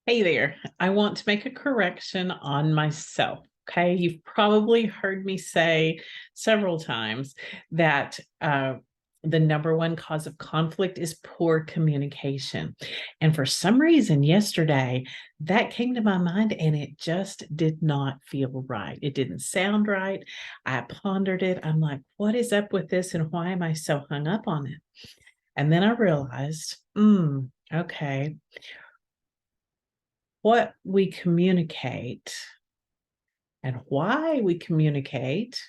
Hey there. I want to make a correction on myself. Okay. You've probably heard me say several times that the number one cause of conflict is poor communication. And for some reason, yesterday, that came to my mind and it just did not feel right. It didn't sound right. I pondered it. I'm like, what is up with this? And why am I so hung up on it? And then I realized, okay, what we communicate and why we communicate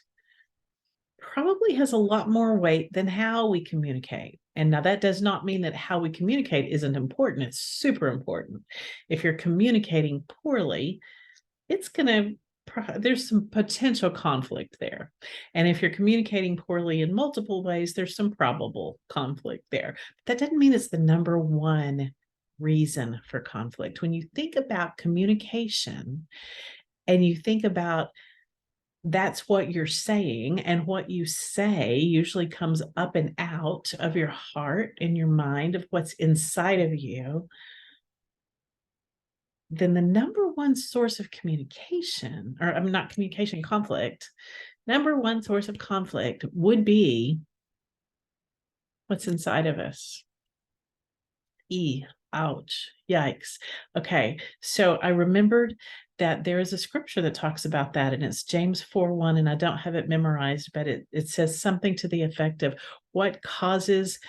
probably has a lot more weight than how we communicate. And now that does not mean that how we communicate isn't important. It's super important. If you're communicating poorly, it's going to there's some potential conflict there. And if you're communicating poorly in multiple ways, there's some probable conflict there. But that doesn't mean it's the number one reason for conflict. When you think about communication and you think about that's what you're saying, and what you say usually comes up and out of your heart and your mind of what's inside of you, then the number one source of communication, or I'm not communication, conflict, number one source of conflict would be what's inside of us. Ouch, yikes. Okay, so I remembered that there is a scripture that talks about that, and it's James 4:1, and I don't have it memorized, but it says something to the effect of what causes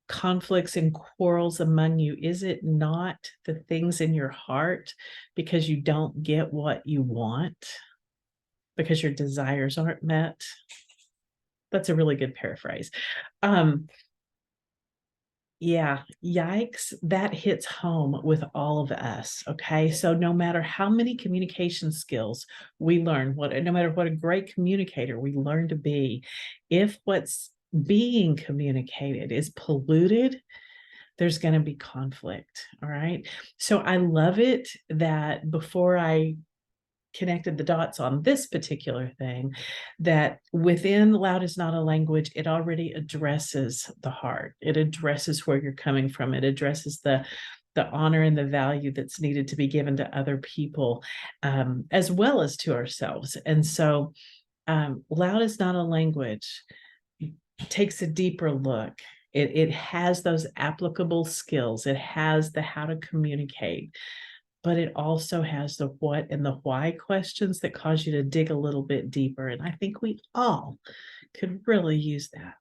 conflicts and quarrels among you? Is it not the things in your heart because you don't get what you want, because your desires aren't met? That's a really good paraphrase. Yeah, yikes, that hits home with all of us. Okay. So no matter how many communication skills we learn, no matter what a great communicator we learn to be, if what's being communicated is polluted, there's going to be conflict. All right. So I love it that before I connected the dots on this particular thing, that within loud is not a language, it already addresses the heart. It addresses where you're coming from. It addresses the honor and the value that's needed to be given to other people, as well as to ourselves. And so loud is not a language takes a deeper look. It has those applicable skills. It has the how to communicate, but it also has the what and the why questions that cause you to dig a little bit deeper. And I think we all could really use that.